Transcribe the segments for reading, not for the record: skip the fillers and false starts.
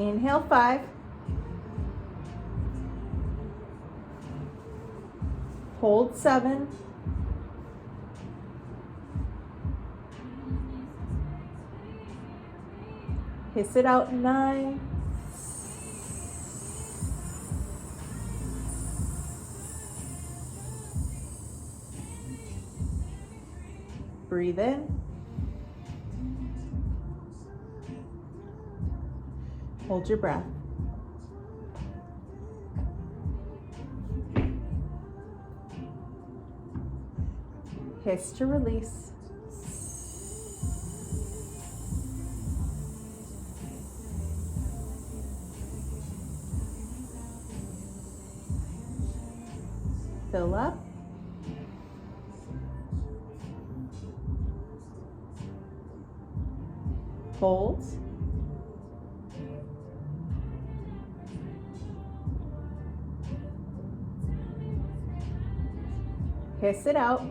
Inhale 5. Hold 7. Hiss it out 9. Breathe in. Hold your breath. Hiss to release. Fill up. Hold. Hiss it out.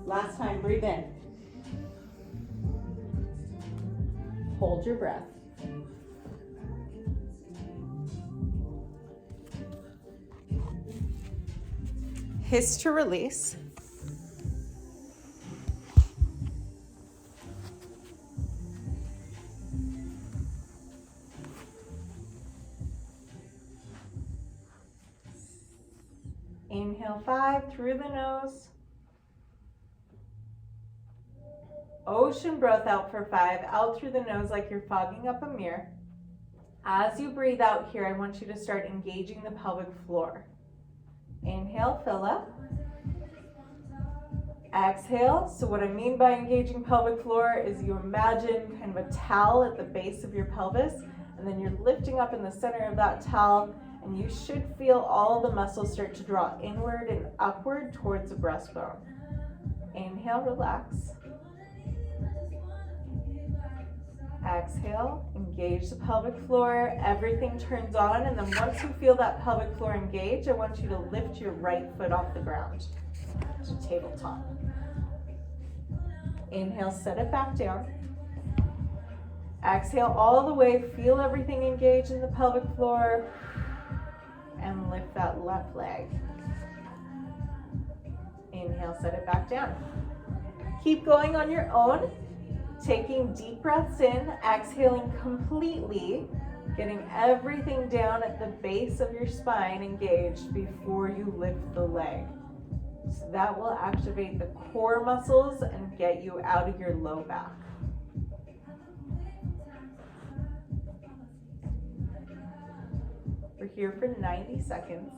Last time, breathe in. Hold your breath. Hiss to release. Inhale 5 through the nose. Ocean breath out for 5, out through the nose like you're fogging up a mirror. As you breathe out here, I want you to start engaging the pelvic floor. Inhale, fill up. Exhale. So what I mean by engaging pelvic floor is you imagine kind of a towel at the base of your pelvis, and then you're lifting up in the center of that towel, and you should feel all the muscles start to draw inward and upward towards the breastbone. Inhale, relax. Exhale, engage the pelvic floor, everything turns on, and then once you feel that pelvic floor engage, I want you to lift your right foot off the ground to tabletop. Inhale, set it back down. Exhale all the way, feel everything engage in the pelvic floor, and lift that left leg. Inhale, set it back down. Keep going on your own. Taking deep breaths in, exhaling completely, getting everything down at the base of your spine engaged before you lift the leg. So that will activate the core muscles and get you out of your low back. We're here for 90 seconds.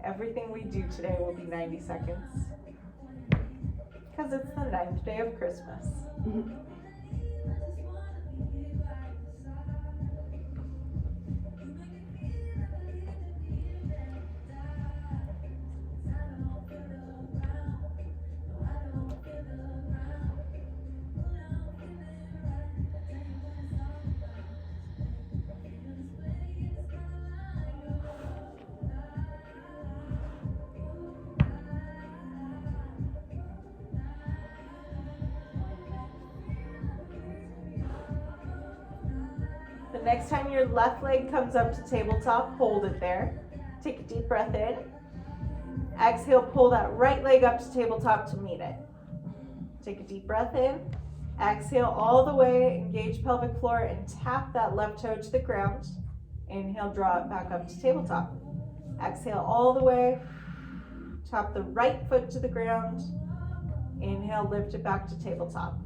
Everything we do today will be 90 seconds. Because it's the 9th day of Christmas. Next time your left leg comes up to tabletop, hold it there. Take a deep breath in. Exhale, pull that right leg up to tabletop to meet it. Take a deep breath in. Exhale all the way, engage pelvic floor and tap that left toe to the ground. Inhale, draw it back up to tabletop. Exhale all the way, tap the right foot to the ground. Inhale, lift it back to tabletop.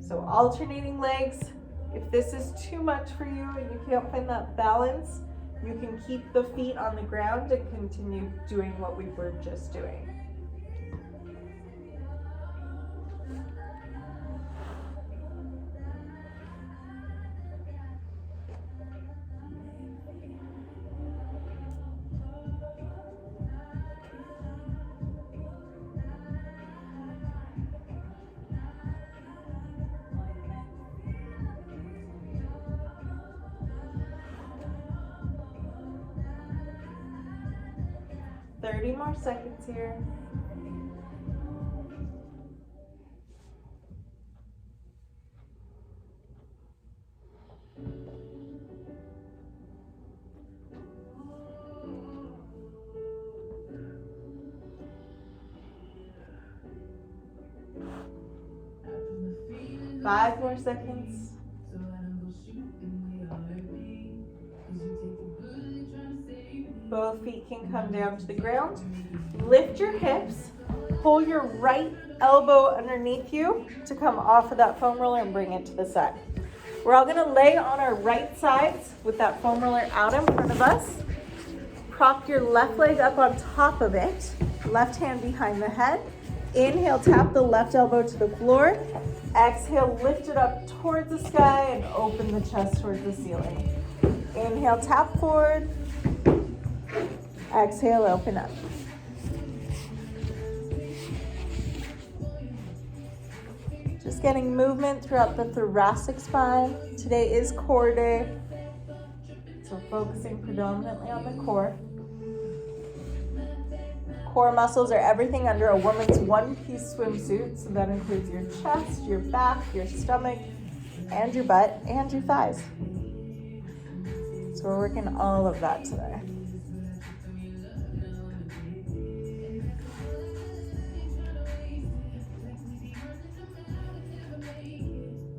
So alternating legs. If this is too much for you and you can't find that balance, you can keep the feet on the ground and continue doing what we were just doing. 30 more seconds here. Five more seconds. Both feet can come down to the ground. Lift your hips. Pull your right elbow underneath you to come off of that foam roller and bring it to the side. We're all going to lay on our right sides with that foam roller out in front of us. Prop your left leg up on top of it. Left hand behind the head. Inhale, tap the left elbow to the floor. Exhale, lift it up towards the sky and open the chest towards the ceiling. Inhale, tap forward. Exhale, open up. Just getting movement throughout the thoracic spine. Today is core day, so focusing predominantly on the core. Core muscles are everything under a woman's one-piece swimsuit, so that includes your chest, your back, your stomach, and your butt, and your thighs. So we're working all of that today.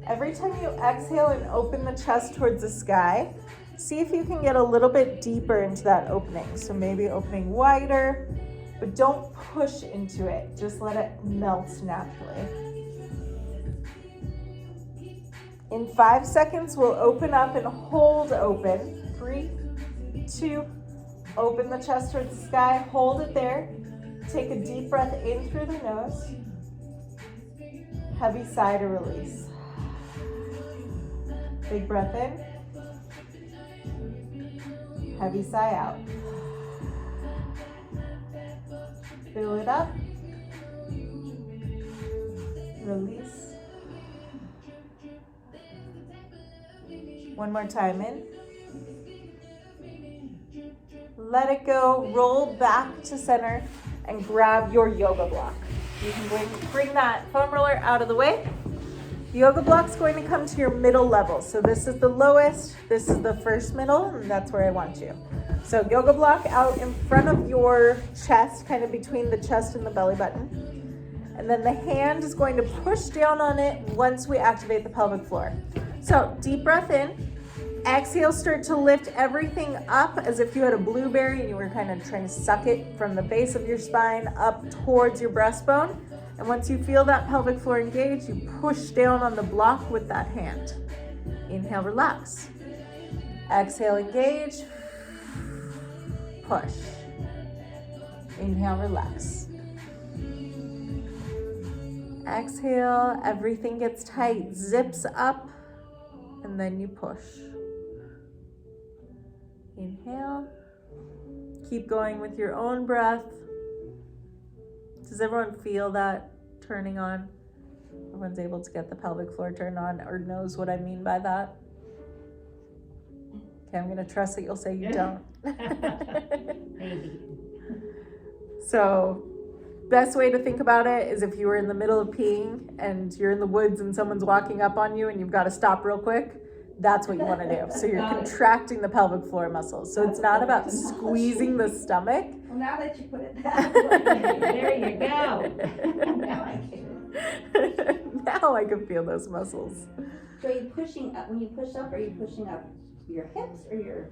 Every time you exhale and open the chest towards the sky, see if you can get a little bit deeper into that opening. So maybe opening wider, but don't push into it. Just let it melt naturally. In 5 seconds, we'll open up and hold open. 3, 2, open the chest towards the sky. Hold it there. Take a deep breath in through the nose. Heavy sigh to release. Big breath in. Heavy sigh out. Fill it up. Release. One more time in. Let it go. Roll back to center and grab your yoga block. You can bring that foam roller out of the way. The yoga block's going to come to your middle level. So this is the lowest, this is the first middle, and that's where I want you. So yoga block out in front of your chest, kind of between the chest and the belly button. And then the hand is going to push down on it once we activate the pelvic floor. So deep breath in. Exhale, start to lift everything up as if you had a blueberry and you were kind of trying to suck it from the base of your spine up towards your breastbone. And once you feel that pelvic floor engage, you push down on the block with that hand. Inhale, relax. Exhale, engage. Push. Inhale, relax. Exhale, everything gets tight, zips up, and then you push. Inhale. Keep going with your own breath. Does everyone feel that turning on? Everyone's able to get the pelvic floor turned on or knows what I mean by that? Okay, I'm going to trust that you'll say you don't. Maybe. So, best way to think about it is if you were in the middle of peeing and you're in the woods and someone's walking up on you and you've got to stop real quick, that's what you want to do. So you're contracting the pelvic floor muscles. So it's not about squeezing the stomach. Well, now that you put it that way, There you go. now I can. Now I can feel those muscles. So are you pushing up, when you push up, are you pushing up your hips or your?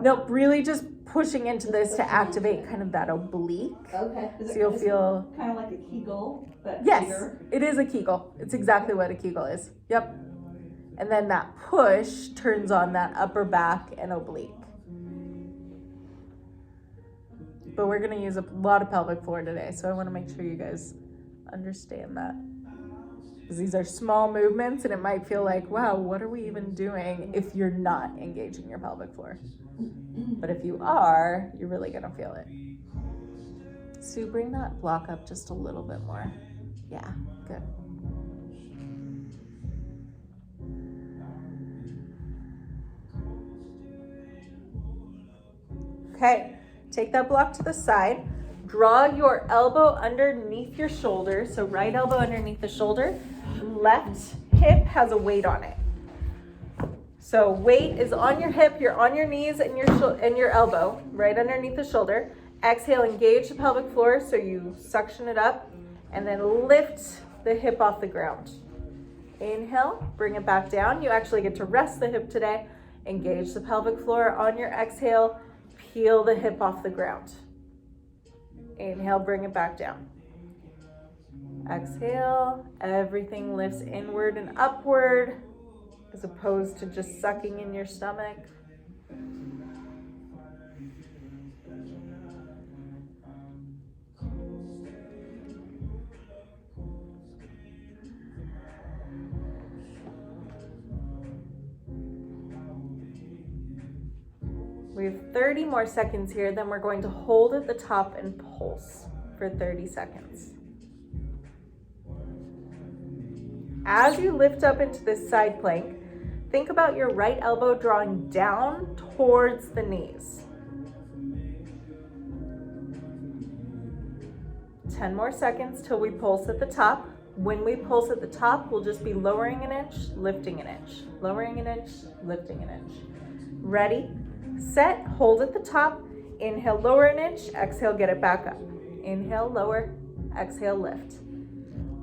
Nope, really just pushing into this to activate kind of that oblique. Okay. So you'll feel. Kind of like a Kegel, but Yes, bigger. it is a Kegel. It's exactly what a Kegel is. Yep. And then that push turns on that upper back and oblique. But we're going to use a lot of pelvic floor today, so I want to make sure you guys understand that. Because these are small movements, and it might feel like, wow, what are we even doing if you're not engaging your pelvic floor? But if you are, you're really going to feel it. Sue, bring that block up just a little bit more. Yeah, good. Okay, take that block to the side. Draw your elbow underneath your shoulder. So right elbow underneath the shoulder. Left hip has a weight on it. So weight is on your hip, you're on your knees and your elbow, right underneath the shoulder. Exhale, engage the pelvic floor so you suction it up, and then lift the hip off the ground. Inhale, bring it back down. You actually get to rest the hip today. Engage the pelvic floor on your exhale, peel the hip off the ground. Inhale, bring it back down. Exhale, everything lifts inward and upward, as opposed to just sucking in your stomach. We have 30 more seconds here, then we're going to hold at the top and pulse for 30 seconds. As you lift up into this side plank, think about your right elbow drawing down towards the knees. 10 more seconds till we pulse at the top. When we pulse at the top, we'll just be lowering an inch, lifting an inch, lowering an inch, lifting an inch. Ready, set, hold at the top. Inhale, lower an inch, exhale, get it back up. Inhale, lower, exhale, lift.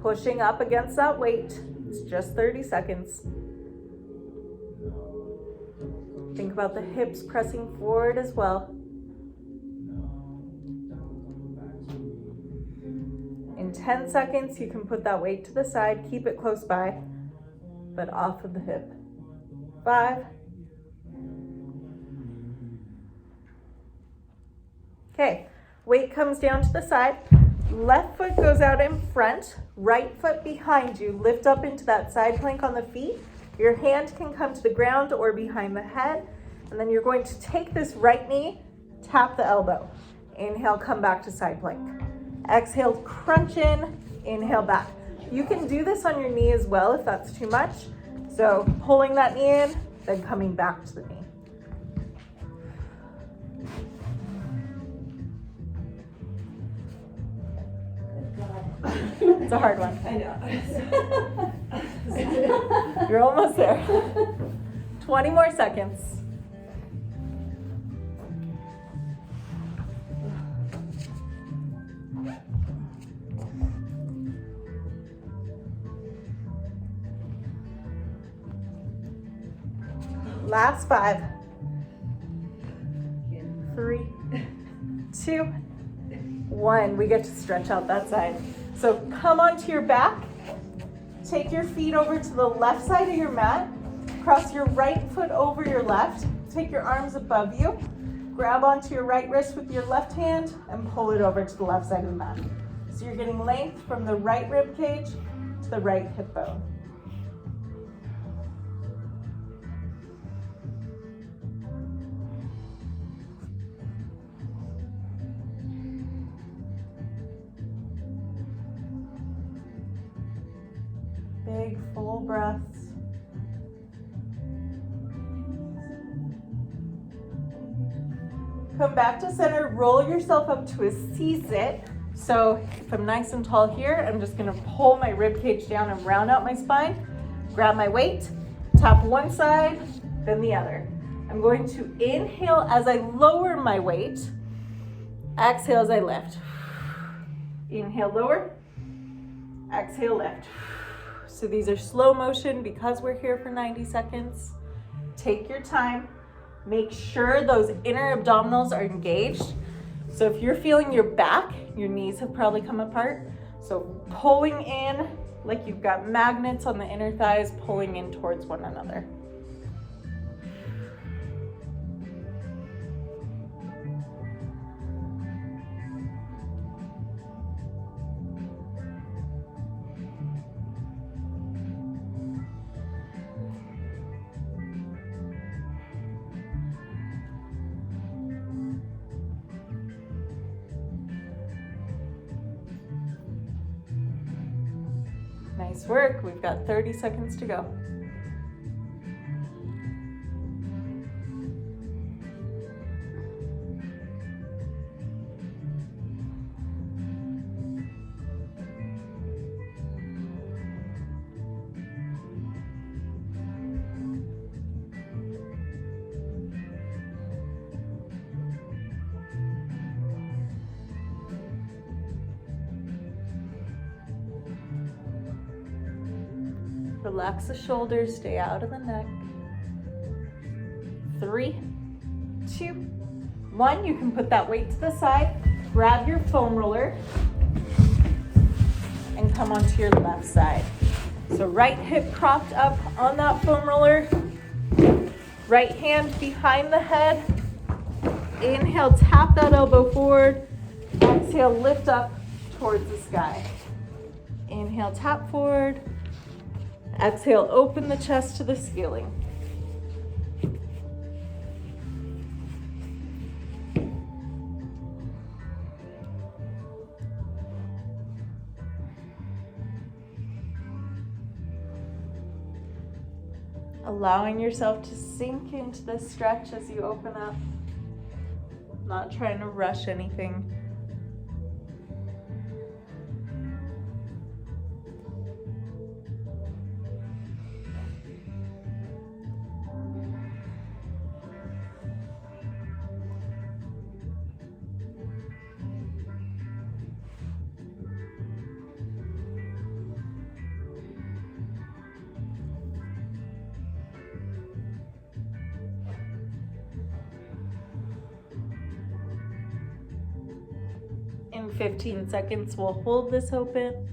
Pushing up against that weight. It's just 30 seconds. Think about the hips pressing forward as well. In 10 seconds, you can put that weight to the side, keep it close by, but off of the hip. 5. Okay, weight comes down to the side. Left foot goes out in front, right foot behind you. Lift up into that side plank on the feet. Your hand can come to the ground or behind the head. And then you're going to take this right knee, tap the elbow. Inhale, come back to side plank. Exhale, crunch in, inhale back. You can do this on your knee as well if that's too much. So pulling that knee in, then coming back to the knee. It's a hard one. I know. You're almost there. 20 more seconds. Last 5. 3, 2, 1. We get to stretch out that side. So come onto your back. Take your feet over to the left side of your mat. Cross your right foot over your left. Take your arms above you. Grab onto your right wrist with your left hand and pull it over to the left side of the mat. So you're getting length from the right rib cage to the right hip bone. Big full breaths. Come back to center, roll yourself up to a C-sit. So if I'm nice and tall here, I'm just gonna pull my rib cage down and round out my spine. Grab my weight, tap one side, then the other. I'm going to inhale as I lower my weight. Exhale as I lift. Inhale, lower. Exhale, lift. So these are slow motion because we're here for 90 seconds. Take your time. Make sure those inner abdominals are engaged. So if you're feeling your back, your knees have probably come apart. So pulling in like you've got magnets on the inner thighs, pulling in towards one another. Nice work. We've got 30 seconds to go. Relax the shoulders, stay out of the neck. 3, 2, 1. You can put that weight to the side, grab your foam roller, and come onto your left side. So right hip propped up on that foam roller, right hand behind the head. Inhale, tap that elbow forward. Exhale, lift up towards the sky. Inhale, tap forward. Exhale, open the chest to the ceiling. Allowing yourself to sink into the stretch as you open up. Not trying to rush anything. In 15 seconds, we'll hold this open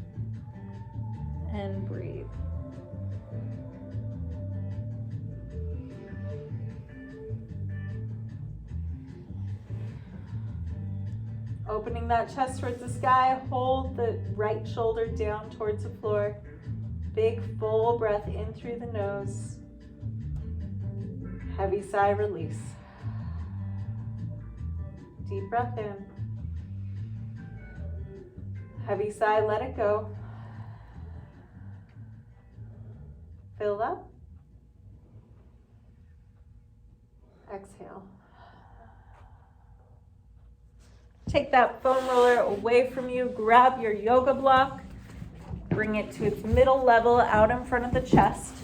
and breathe. Opening that chest towards the sky, hold the right shoulder down towards the floor. Big full breath in through the nose. Heavy sigh, release. Deep breath in. Heavy sigh, let it go. Fill up. Exhale. Take that foam roller away from you. Grab your yoga block. Bring it to its middle level out in front of the chest.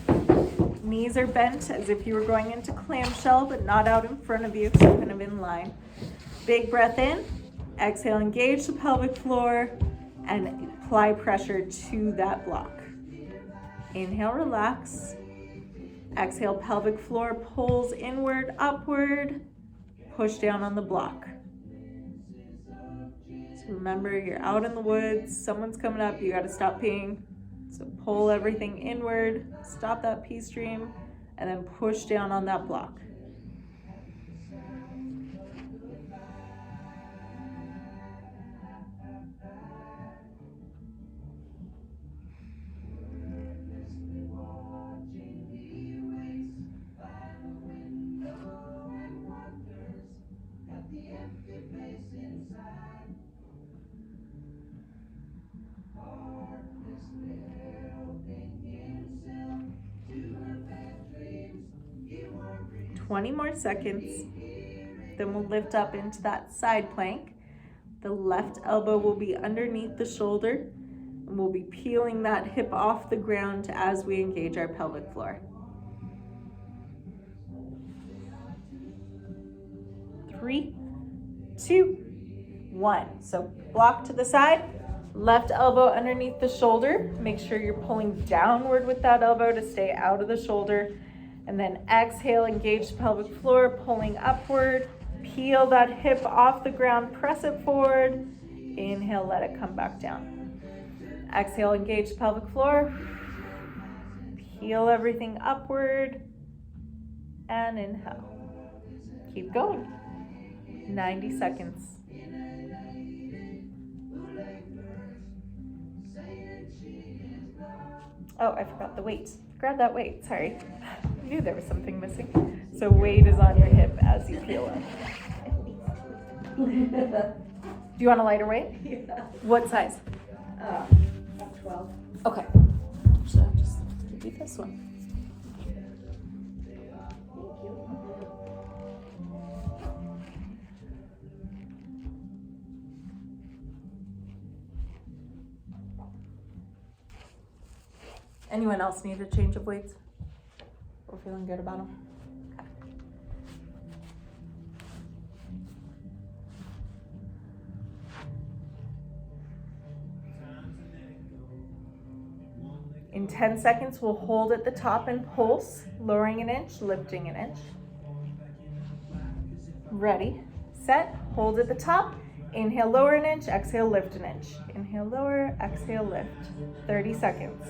Knees are bent as if you were going into clamshell, but not out in front of you, so kind of in line. Big breath in. Exhale, engage the pelvic floor and apply pressure to that block. Inhale, relax. Exhale, pelvic floor pulls inward, upward. Push down on the block. So remember, you're out in the woods, someone's coming up, you gotta stop peeing. So pull everything inward, stop that pee stream, and then push down on that block. Twenty more seconds. Then we'll lift up into that side plank. The left elbow will be underneath the shoulder, and we'll be peeling that hip off the ground as we engage our pelvic floor. 3, 2, 1. So block to the side, left elbow underneath the shoulder. Make sure you're pulling downward with that elbow to stay out of the shoulder. And then exhale, engage the pelvic floor, pulling upward. Peel that hip off the ground, press it forward. Inhale, let it come back down. Exhale, engage the pelvic floor. Peel everything upward. And inhale. Keep going. 90 seconds. Oh, I forgot the weight. Grab that weight, sorry. I knew there was something missing. So weight is on your hip as you peel up. Do you want a lighter weight? Yeah. What size? About 12. Okay. So I'll just give you this one. Anyone else need a change of weights? We're feeling good about them? Okay. In 10 seconds, we'll hold at the top and pulse, lowering an inch, lifting an inch. Ready, set, hold at the top. Inhale, lower an inch, exhale, lift an inch. Inhale, lower, exhale, lift. 30 seconds.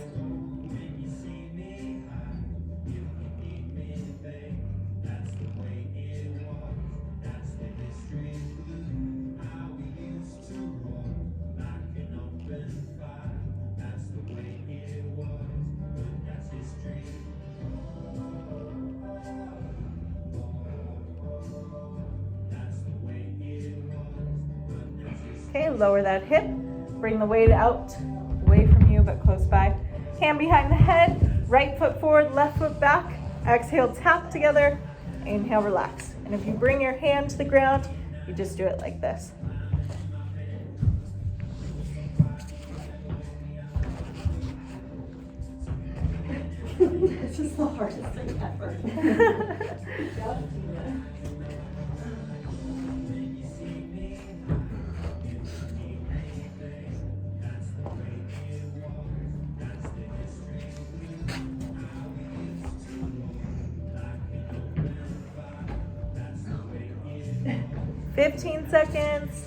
Okay, lower that hip. Bring the weight out, away from you, but close by. Hand behind the head, right foot forward, left foot back. Exhale, tap together. Inhale, relax. And if you bring your hand to the ground, you just do it like this. This is the hardest thing ever. 15 seconds.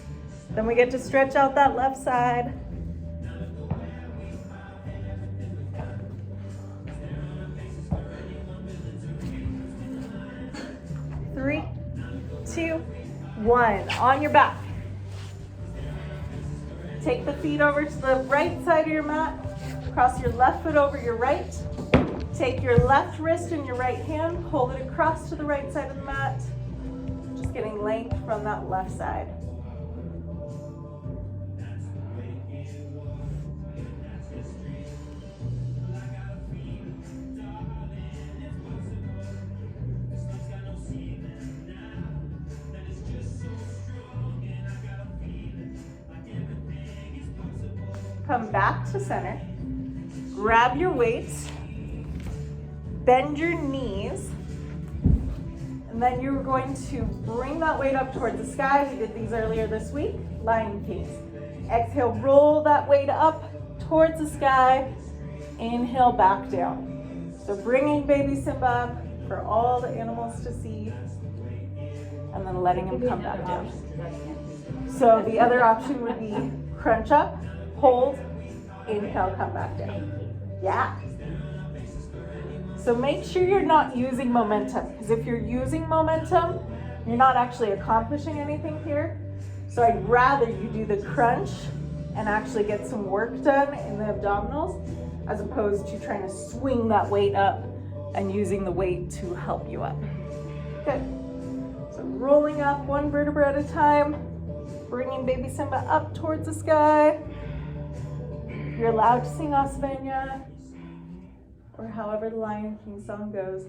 Then we get to stretch out that left side. Three, two, one. On your back. Take the feet over to the right side of your mat. Cross your left foot over your right. Take your left wrist in your right hand. Hold it across to the right side of the mat. Just getting length from that left side. Come back to center. Grab your weights. Bend your knees. And then you're going to bring that weight up towards the sky. We did these earlier this week. Lion Kings. Exhale, roll that weight up towards the sky. Inhale, back down. So bringing baby Simba up for all the animals to see. And then letting him come back down. So the other option would be crunch up, hold, inhale, come back down. Yeah. So make sure you're not using momentum, because if you're using momentum, you're not actually accomplishing anything here. So I'd rather you do the crunch and actually get some work done in the abdominals, as opposed to trying to swing that weight up and using the weight to help you up. Good. So rolling up one vertebra at a time, bringing baby Simba up towards the sky. You're allowed to sing Asvanya, or however the Lion King song goes.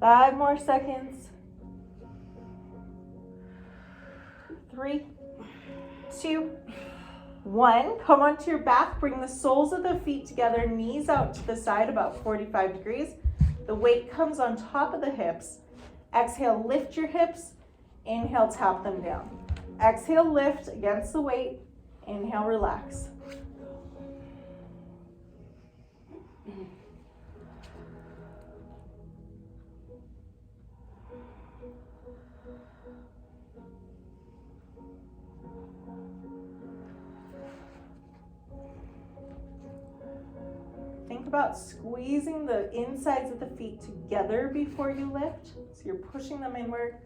Five more seconds. 3, 2, 1. Come onto your back. Bring the soles of the feet together, knees out to the side about 45 degrees. The weight comes on top of the hips. Exhale, lift your hips. Inhale, tap them down. Exhale, lift against the weight. Inhale, relax. Think about squeezing the insides of the feet together before you lift. So you're pushing them inward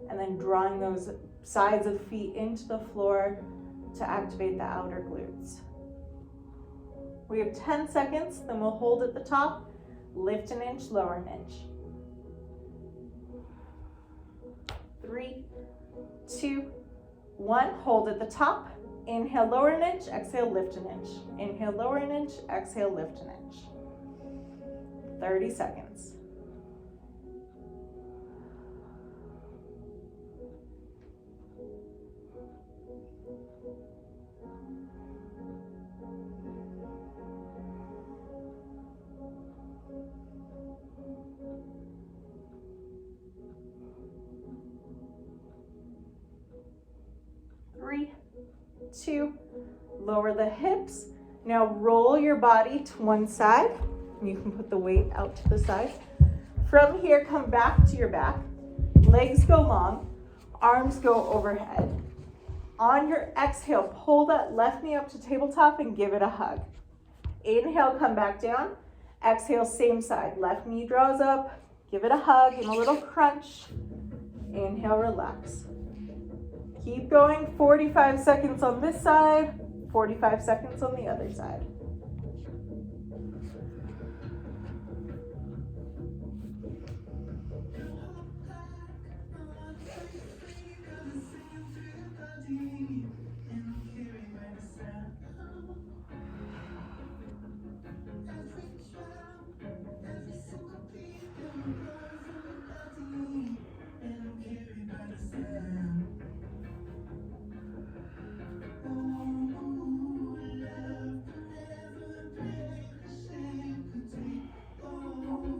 and then drawing those sides of the feet into the floor to activate the outer glutes. We have 10 seconds, then we'll hold at the top, lift an inch, lower an inch. 3, 2, 1, hold at the top. Inhale, lower an inch, exhale, lift an inch. Inhale, lower an inch, exhale, lift an inch. 30 seconds. 2. Lower the hips. Now roll your body to one side. You can put the weight out to the side. From here, come back to your back. Legs go long. Arms go overhead. On your exhale, pull that left knee up to tabletop and give it a hug. Inhale, come back down. Exhale, same side. Left knee draws up. Give it a hug and a little crunch. Inhale, relax. Keep going. 45 seconds on this side. 45 seconds on the other side.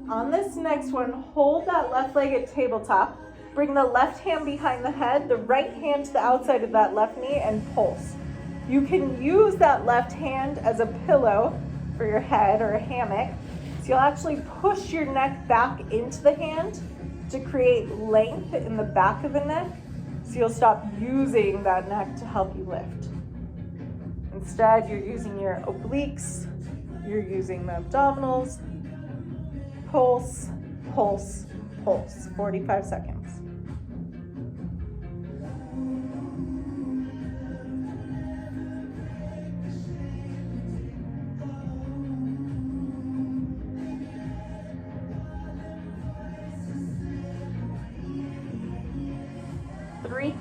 On this next one, hold that left leg at tabletop. Bring the left hand behind the head, the right hand to the outside of that left knee, and pulse. You can use that left hand as a pillow for your head or a hammock. So you'll actually push your neck back into the hand to create length in the back of the neck. So you'll stop using that neck to help you lift. Instead, you're using your obliques, you're using the abdominals. Pulse, pulse, pulse. 45 seconds. Three,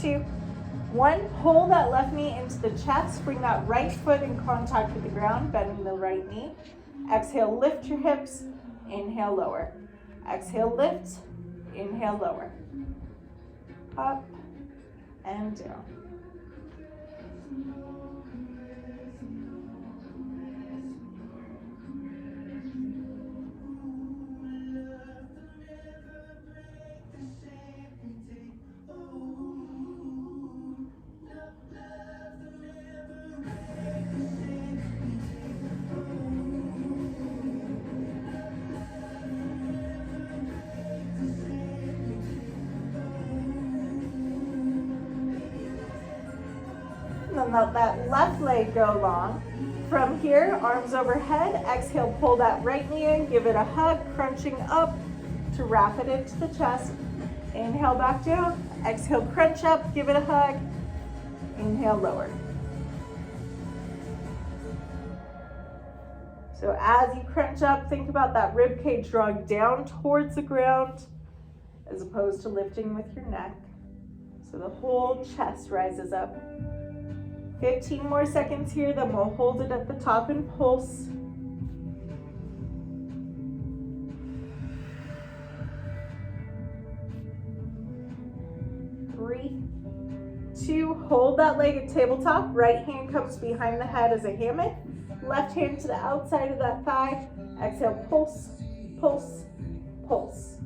2, 1. Pull that left knee into the chest. Bring that right foot in contact with the ground, bending the right knee. Exhale, lift your hips. Inhale, lower. Exhale, lift. Inhale, lower. Up and down. And then let that left leg go long. From here, arms overhead. Exhale, pull that right knee in. Give it a hug, crunching up to wrap it into the chest. Inhale, back down. Exhale, crunch up. Give it a hug. Inhale, lower. So as you crunch up, think about that rib cage drawing down towards the ground as opposed to lifting with your neck. So the whole chest rises up. 15 more seconds here, then we'll hold it at the top and pulse. Three, 2, hold that leg at tabletop. Right hand comes behind the head as a hammock. Left hand to the outside of that thigh. Exhale, pulse, pulse, pulse.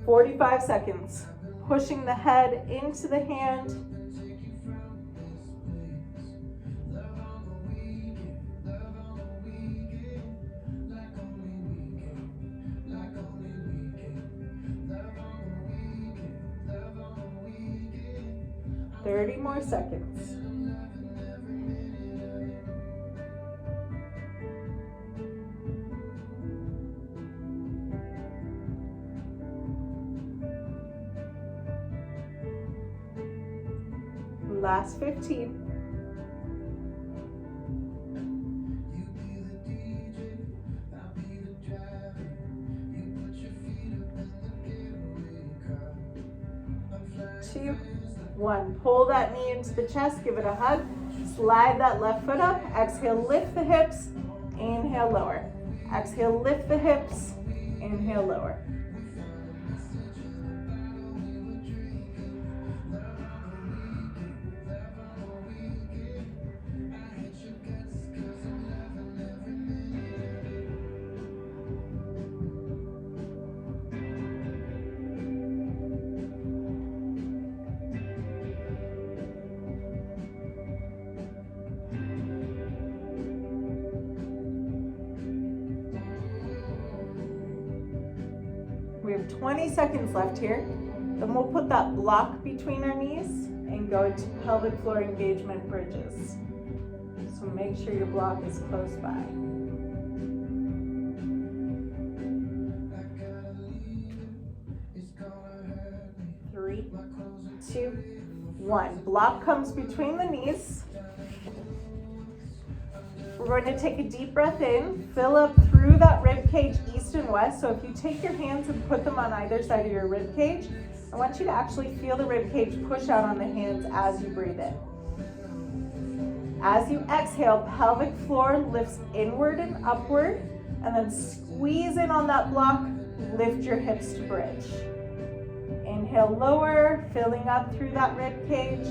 45 seconds. Pushing the head into the hand. Thirty more seconds. Last 15. Two, 1. Pull that knee into the chest, give it a hug. Slide that left foot up. Exhale, lift the hips. Inhale, lower. Exhale, lift the hips. Inhale, lower. 20 seconds left here. Then we'll put that block between our knees and go into pelvic floor engagement bridges. So make sure your block is close by. 3, 2, 1. Block comes between the knees. We're going to take a deep breath in, fill up through that rib cage east and west. So if you take your hands and put them on either side of your rib cage, I want you to actually feel the rib cage push out on the hands as you breathe in. As you exhale, pelvic floor lifts inward and upward, and then squeeze in on that block, lift your hips to bridge. Inhale, lower, filling up through that rib cage.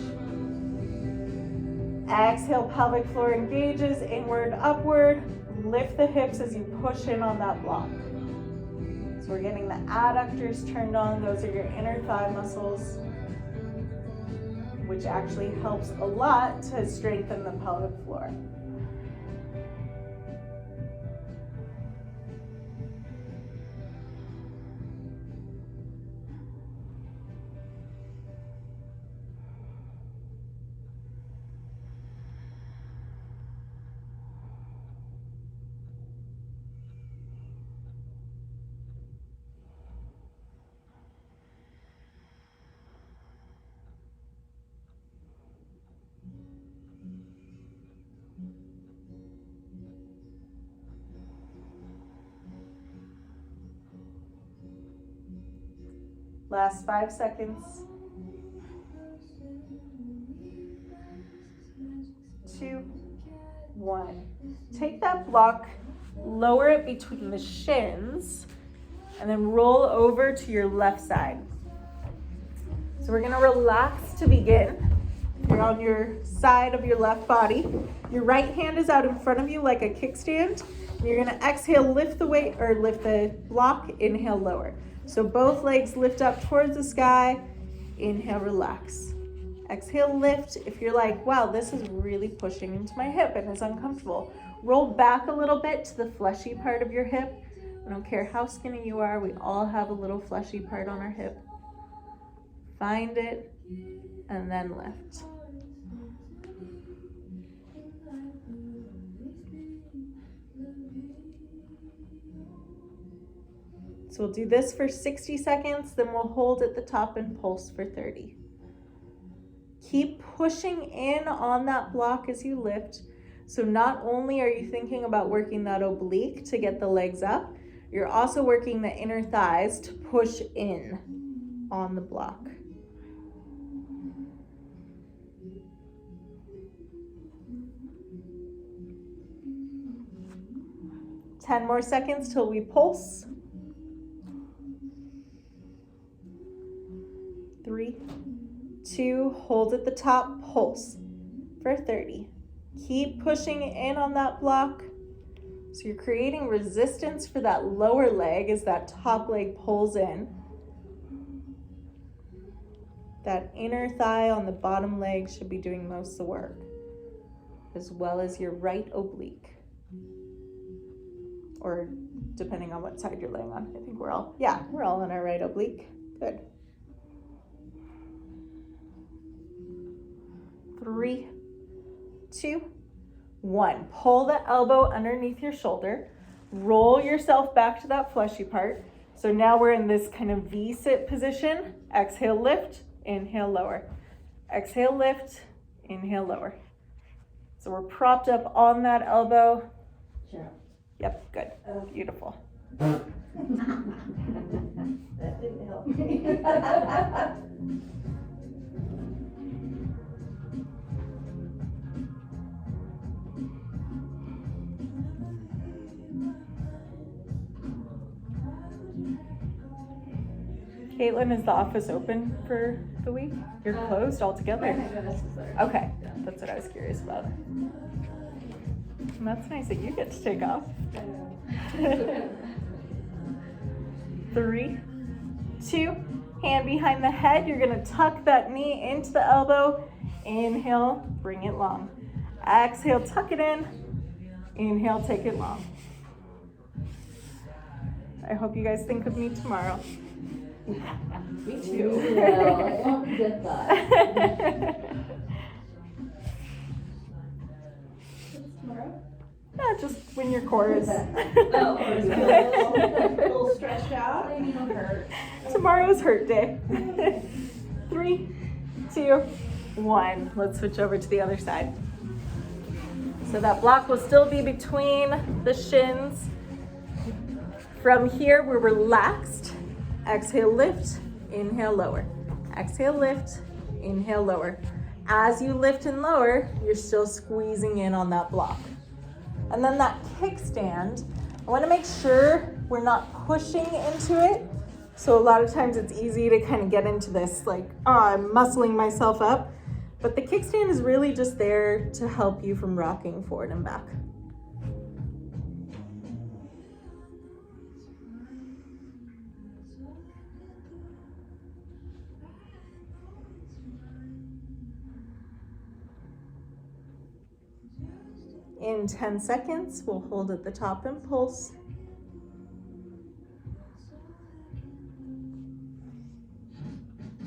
Exhale, pelvic floor engages, inward, upward. Lift the hips as you push in on that block. So we're getting the adductors turned on. Those are your inner thigh muscles, which actually helps a lot to strengthen the pelvic floor. Last 5 seconds. 2, 1. Take that block, lower it between the shins, and then roll over to your left side. So we're gonna relax to begin. You're on your side of your left body. Your right hand is out in front of you like a kickstand. You're gonna exhale, lift the weight, or lift the block, inhale, lower. So both legs lift up towards the sky, inhale, relax. Exhale, lift. If you're like, wow, this is really pushing into my hip and is uncomfortable, roll back a little bit to the fleshy part of your hip. I don't care how skinny you are, we all have a little fleshy part on our hip. Find it, and then lift. So we'll do this for 60 seconds, then we'll hold at the top and pulse for 30. Keep pushing in on that block as you lift. So not only are you thinking about working that oblique to get the legs up, you're also working the inner thighs to push in on the block. Ten more seconds till we pulse. 3, 2, hold at the top, pulse for 30. Keep pushing in on that block. So you're creating resistance for that lower leg as that top leg pulls in. That inner thigh on the bottom leg should be doing most of the work, as well as your right oblique. Or depending on what side you're laying on. I think we're all on our right oblique. Good. 3, 2, 1. Pull the elbow underneath your shoulder. Roll yourself back to that fleshy part. So now we're in this kind of V-sit position. Exhale, lift, inhale, lower. Exhale, lift, inhale, lower. So we're propped up on that elbow. Sure. Yep, good. Beautiful. That didn't help me. Caitlin, is the office open for the week? You're closed altogether? Okay, that's what I was curious about. And that's nice that you get to take off. 3, 2, hand behind the head. You're gonna tuck that knee into the elbow. Inhale, bring it long. Exhale, tuck it in. Inhale, take it long. I hope you guys think of me tomorrow. Me You too. will. I won't get that. Tomorrow? Yeah, just when your core is. Oh, or you feel a little stretched out? I mean, it'll hurt. Tomorrow's hurt day. 3, 2, 1. Let's switch over to the other side. So that block will still be between the shins. From here, we're relaxed. Exhale, lift. Inhale, lower. Exhale, lift. Inhale, lower. As you lift and lower, you're still squeezing in on that block. And then that kickstand, I want to make sure we're not pushing into it. So a lot of times it's easy to kind of get into this like, oh, I'm muscling myself up. But the kickstand is really just there to help you from rocking forward and back. In 10 seconds, we'll hold at the top and pulse.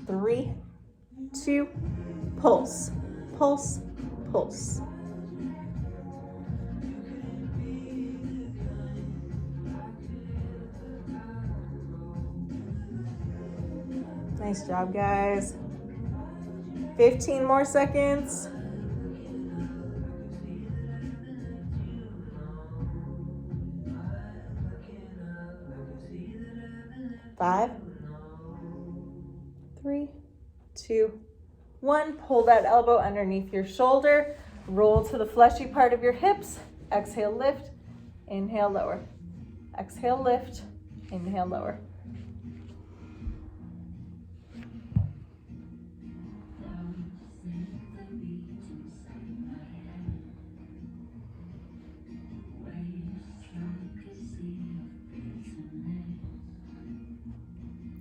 3, 2, pulse, pulse, pulse. Nice job, guys. 15 more seconds. 5, 3, 2, 1. Pull that elbow underneath your shoulder. Roll to the fleshy part of your hips. Exhale, lift. Inhale, lower. Exhale, lift. Inhale, lower.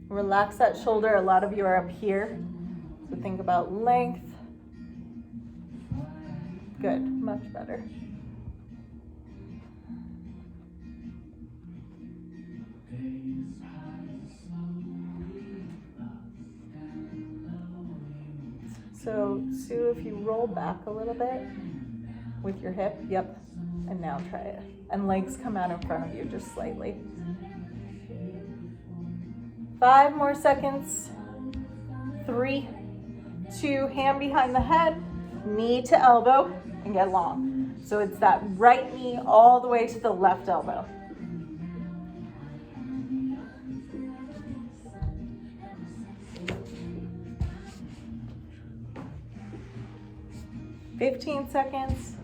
Relax that shoulder. A lot of you are up here. So think about length. Good, much better. So Sue, if you roll back a little bit with your hip, yep, and now try it. And legs come out in front of you just slightly. 5 more seconds. 3, 2, hand behind the head, knee to elbow, and get long. So it's that right knee all the way to the left elbow. "15 seconds.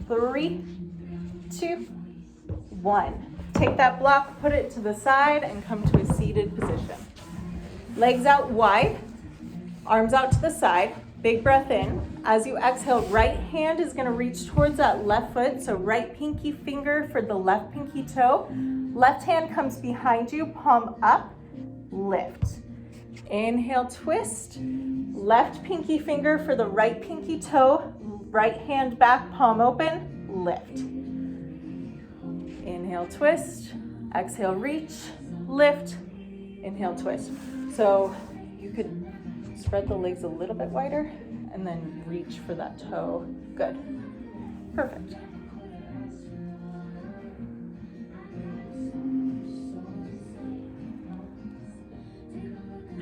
3, 2, 1. Take that block, put it to the side, and come to a seated position. Legs out wide, arms out to the side. Big breath in. As you exhale, right hand is going to reach towards that left foot. So right pinky finger for the left pinky toe. Left hand comes behind you, palm up, lift. Inhale, twist. Left pinky finger for the right pinky toe. Right hand back, palm open, lift. Inhale, twist. Exhale, reach, lift. Inhale, twist. So you could spread the legs a little bit wider and then reach for that toe. Good. Perfect.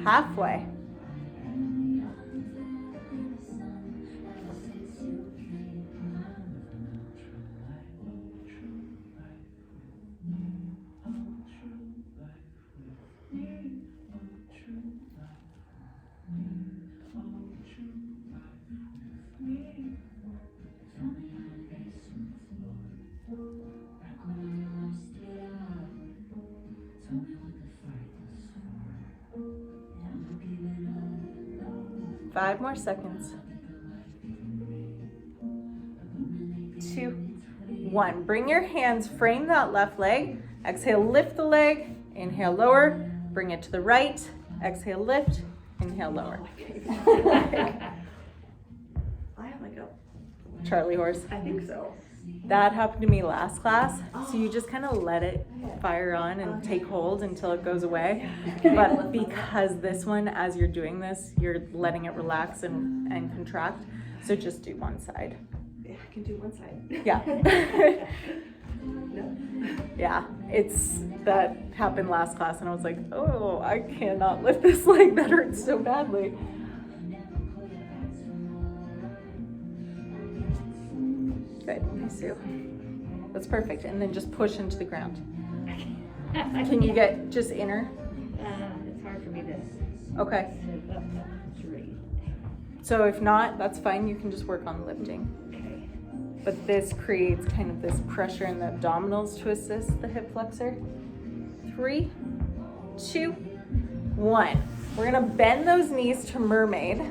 Halfway. Five more seconds. 2, 1. Bring your hands, frame that left leg. Exhale, lift the leg. Inhale, lower. Bring it to the right. Exhale, lift. Inhale, lower. I have like a Charlie horse. I think so. That happened to me last class. So you just kind of let it fire on and take hold until it goes away. But because this one, as you're doing this, you're letting it relax and contract. So just do one side. Yeah, I can do one side. Yeah. No. Yeah, that happened last class and I was like, oh, I cannot lift this leg, that hurts so badly. Good, nice Sue. That's perfect. And then just push into the ground. Can you get just inner? It's hard for me to Okay. sit up straight. So if not, that's fine. You can just work on lifting. Okay. But this creates kind of this pressure in the abdominals to assist the hip flexor. 3, 2, 1. We're gonna bend those knees to mermaid,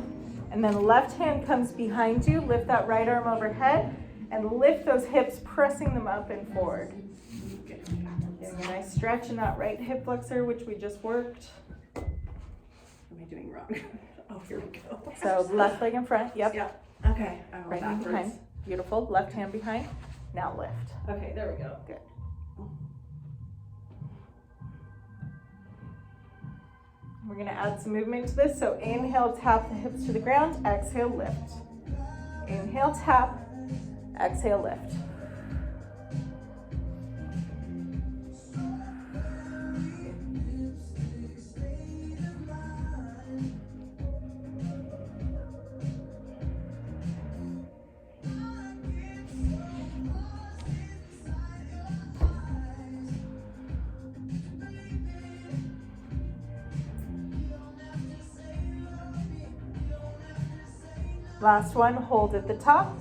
and then left hand comes behind you. Lift that right arm overhead and lift those hips, pressing them up and forward. Getting a nice stretch in that right hip flexor, which we just worked. What am I doing wrong? Oh, here we go. So left leg in front, yep. Yeah. Okay. I go Right hand backwards. behind. Beautiful. Left hand behind. Now lift. Okay, there we go. Good. We're going to add some movement to this. So inhale, tap the hips to the ground. Exhale, lift. Inhale, tap. Exhale, lift. Last one, hold at the top.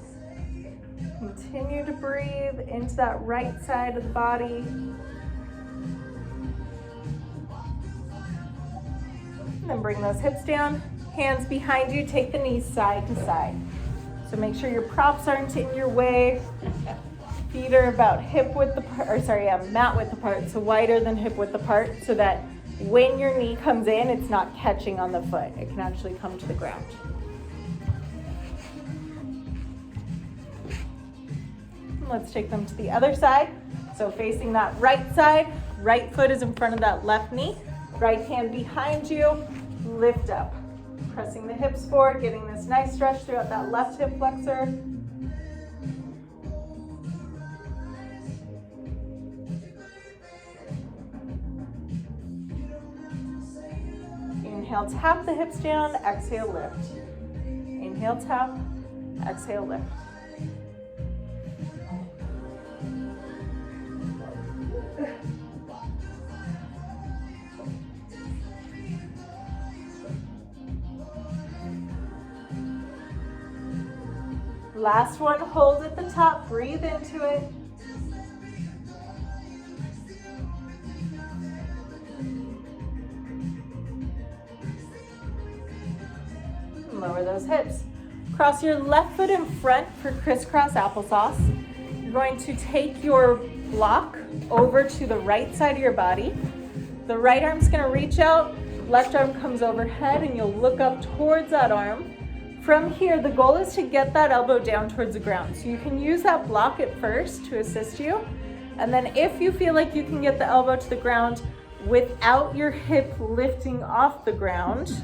Continue to breathe into that right side of the body. And then bring those hips down, hands behind you, take the knees side to side. So make sure your props aren't in your way. Feet are about hip width apart, mat width apart, so wider than hip width apart, so that when your knee comes in, it's not catching on the foot. It can actually come to the ground. Let's take them to the other side. So facing that right side, right foot is in front of that left knee, right hand behind you, lift up. Pressing the hips forward, getting this nice stretch throughout that left hip flexor. Inhale, tap the hips down, exhale, lift. Inhale, tap, exhale, lift. Last one, hold at the top, breathe into it. Lower those hips. Cross your left foot in front for crisscross applesauce. You're going to take your block over to the right side of your body. The right arm's going to reach out, left arm comes overhead, and you'll look up towards that arm. From here, the goal is to get that elbow down towards the ground. So you can use that block at first to assist you. And then if you feel like you can get the elbow to the ground without your hip lifting off the ground,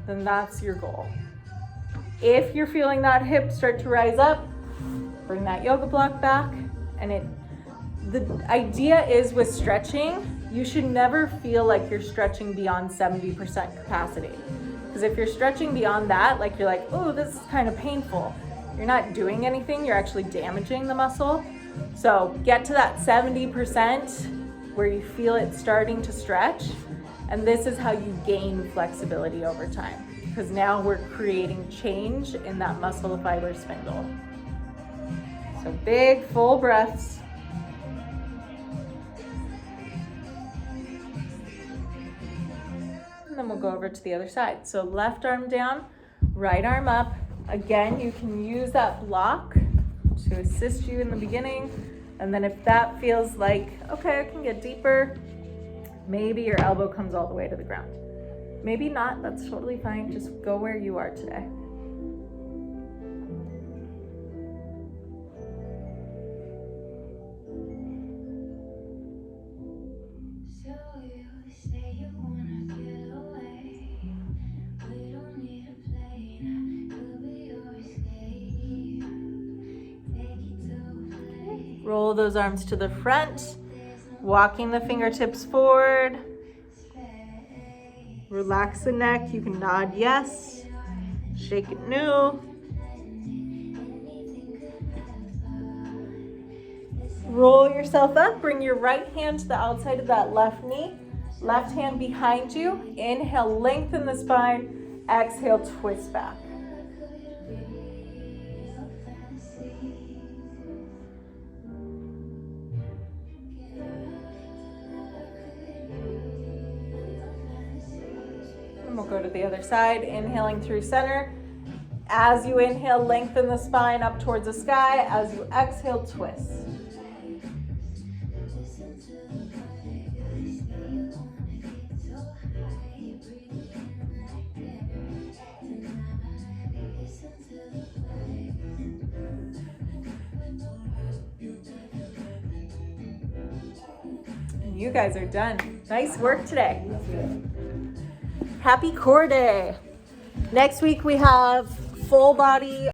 then that's your goal. If you're feeling that hip start to rise up, bring that yoga block back. And the idea is with stretching, you should never feel like you're stretching beyond 70% capacity. Because if you're stretching beyond that, like you're like, oh, this is kind of painful. You're not doing anything, you're actually damaging the muscle. So get to that 70% where you feel it starting to stretch. And this is how you gain flexibility over time. Because now we're creating change in that muscle fiber spindle. So big, full breaths. And then we'll go over to the other side. So left arm down, right arm up. Again, you can use that block to assist you in the beginning. And then if that feels like, okay, I can get deeper, maybe your elbow comes all the way to the ground. Maybe not, that's totally fine. Just go where you are today. Roll those arms to the front, walking the fingertips forward. Relax the neck. You can nod yes, shake it no. Roll yourself up. Bring your right hand to the outside of that left knee. Left hand behind you. Inhale, lengthen the spine. Exhale, twist back. And we'll go to the other side, inhaling through center. As you inhale, lengthen the spine up towards the sky. As you exhale, twist. And you guys are done. Nice work today. Happy core day. Next week we have full body